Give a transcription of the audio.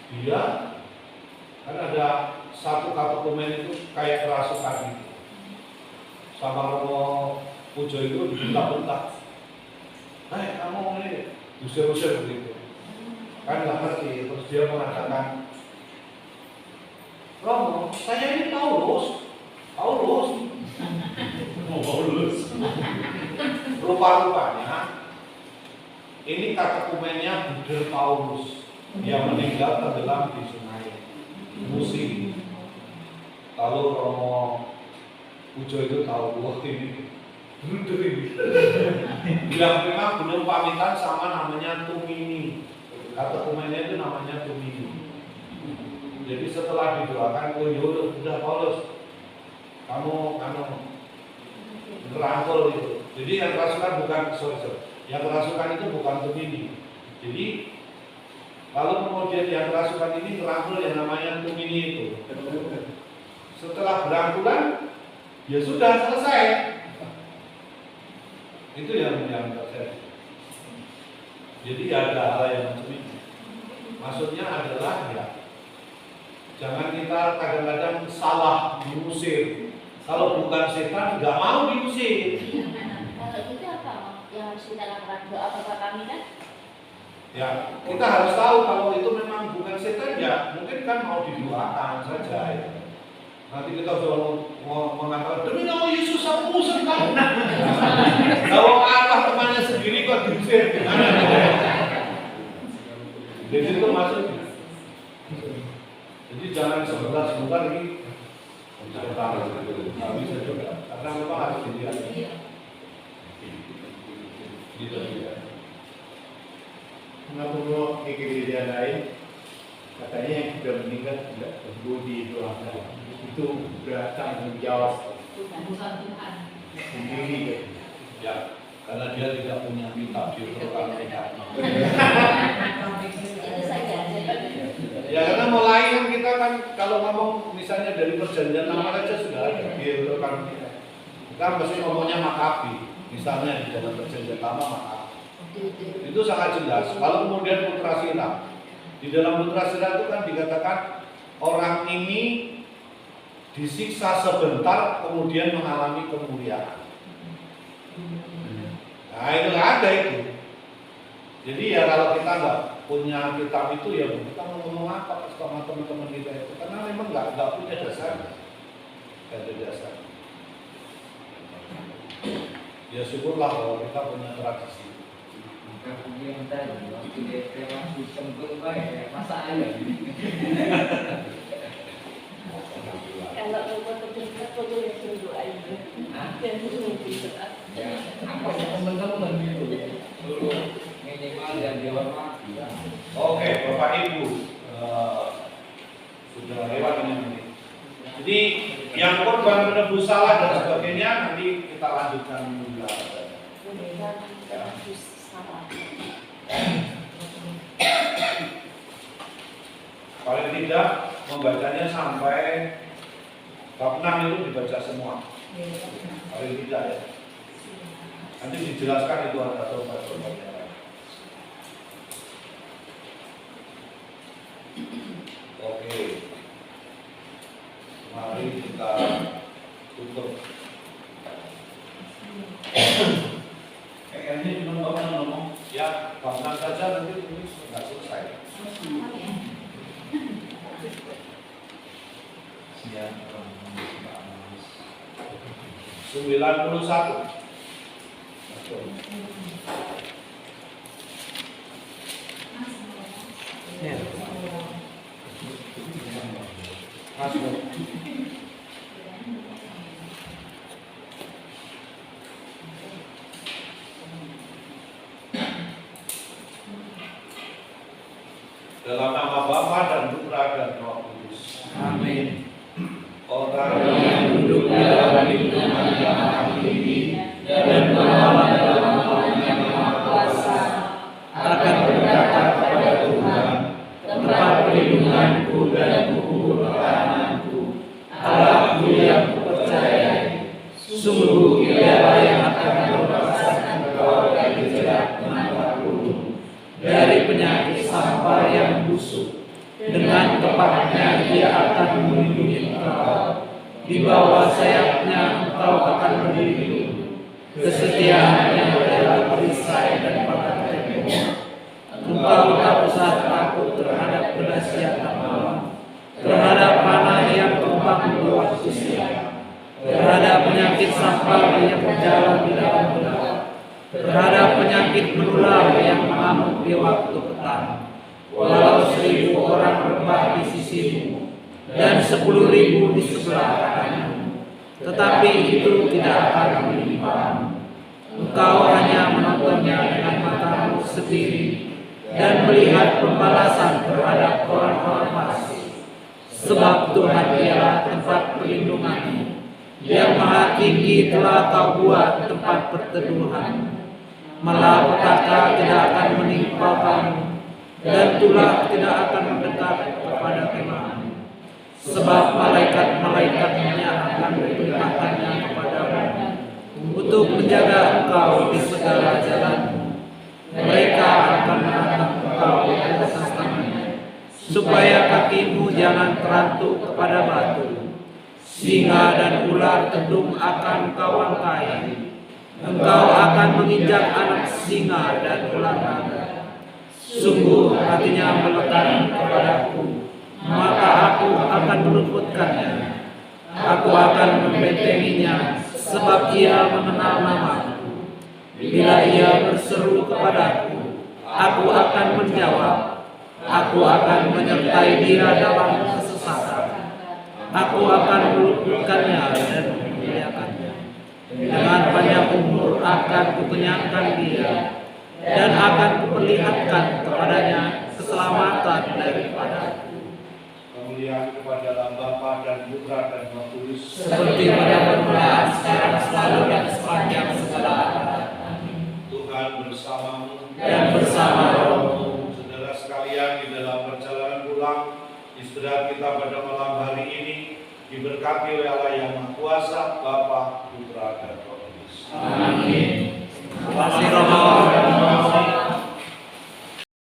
Dia kan ada satu dokumen itu kayak kerasukan gitu. Sama Romo Pujo itu dibentak-bentak. Kamu ini usir-usir begitu. Kan nggak ngerti, terus dia mengatakan, Romo, saya ini Paulus. Rupa-rupanya ini dokumennya Buder Paulus yang meninggal tenggelam di sungai Musi. Lalu Romo Pujo itu tahu, wah ini Buder ini. Yang memang belum pamitan sama namanya Tumini. Dokumennya itu namanya Tumini. Jadi setelah didoakan, oh yaudah, udah Paulus, kamu ngerangkul itu. Jadi yang kerasukan bukan, yang kerasukan itu bukan Tumini. Jadi lalu kemudian yang kerasukan ini ngerangkul yang namanya Tumini itu. Setelah berangkulan, ya sudah selesai. Itu yang terjadi. Jadi ada hal yang macam ini. Maksudnya adalah ya, jangan kita kadang-kadang salah diusir. Kalau bukan setan nggak mau diusir. Kalau itu apa yang harus kita lakukan? Doa Bapak kami kan? Ya, kita harus tahu kalau itu memang bukan setan ya, mungkin kan mau didoakan saja ya. Nanti kita sudah mau mengatakan demi nama Yesus aku usir kamu. Kalau Allah temannya sendiri kok diusir gimana? Jadi itu maksudnya. Jadi jangan sebentar ini sebentar nggak bisa juga karena memang harus dilihat. Gitu ya. Menurut kejadian lain, katanya yang sudah meninggal tidak perlu didoakan. Itu sudah tanggung jawab sendiri. Ya, karena dia tidak punya kitab diuturkan mereka. Itu saja. Ya karena mulai kan kita kan kalau ngomong misalnya dari perjanjian lama aja sudah ada diuturkan. Kita mesti ngomongnya Makabi, misalnya di dalam perjanjian lama Makabi. Itu sangat jelas. Kalau kemudian Putra Siram, di dalam Putra Siram itu kan dikatakan orang ini disiksa sebentar kemudian mengalami kemuliaan. Nah itu ada itu. Jadi ya kalau kita nggak punya kitab itu ya kita mau ngomong apa sama teman-teman kita itu karena memang nggak punya dasar, nggak ada dasar. Ya syukurlah kalau kita punya tradisi. Kemudian tadi waktu dia tewas disembur baik masa ayah. Kalau foto yang tunggu aja, dan itu bisa. Ya, apa teman-teman gitu. Dulu minimal yang dihormati. Oke, Bapak Ibu sudah lewat ini. Jadi yang korban menebus salah dan sebagainya nanti kita lanjutkan dulu. Paling tidak membacanya sampai bab 6 itu dibaca semua. Paling tidak ya. Nanti dijelaskan itu ada sobat-sobatnya. Oke. Mari kita tutup. Kayaknya cuma ngomong ya, bab 6 saja nanti ini sudah selesai. Siang 91. Masuk. Dalam nama Bapa dan Putra dan Roh Kudus. Amin. Orang yang duduk dalam lingkungan yang maha tinggi dan berlawan dalam naungan yang maha kuasa akan berkata kepada Tuhan, tempat perlindunganku dan kubur pertahananku, Allahku yang kupercayai, sungguh Dialah yang akan melepaskan engkau dari jerat mangkak gunung, dari penyakit sampar yang busuk, Dengan tepatnya Dia akan melindungi engkau. Di bawah sayapnya engkau akan berlindung. Kesetiaannya adalah perisai dan pagar tembok. Engkau tak usah takut terhadap kedahsyatan malam, terhadap panah yang tumbang di waktu siang, terhadap penyakit sampar yang berjalan di dalam gelap, terhadap penyakit menular yang mengamuk di waktu petang. Walau 1.000 orang berembah di sisimu dan 10.000 di sebelah kananmu, tetapi itu tidak akan menimpamu. Engkau hanya menontonnya dengan matamu sendiri dan melihat pembalasan terhadap orang-orang fasik. Sebab Tuhan ialah tempat perlindunganmu, yang maha tinggi telah kau buat tempat perteduhan. Malapetaka tidak akan menimpa kamu, dan tulah tidak akan mendekat kepada kemahmu. Sebab malaikat-malaikatnya akan diperintahkannya kepadamu untuk menjaga engkau di segala jalanmu. Mereka akan menatang engkau di atas tangannya, supaya kakimu jangan terantuk kepada batu. Singa dan ular tedung akan kau langkai. Engkau akan menginjak anak singa dan ular naga. Sungguh hatinya melekat kepadaku, maka aku akan meluputkannya. Aku akan membentenginya, sebab ia mengenal namaku. Bila ia berseru kepadaku, aku akan menjawab. Aku akan menyertai dia dalam kesesatan. Aku akan meluputkannya dan memuliakannya. Dengan banyak umur akan kukenyangkan dia, dan akan kuperlihatkan kepadanya keselamatan daripadaku. Kemuliaan kepada Bapa dan Putra dan Roh Kudus, Seperti pada permulaan, sekarang, selalu, dan sepanjang segala abad. Tuhan bersamamu Dan bersama rohmu. Saudara sekalian, di dalam perjalanan pulang, istirahat kita pada malam hari ini diberkati oleh Allah yang Maha Kuasa, Bapa, Putra, dan Roh Kudus. Amin. Terima kasih Romo.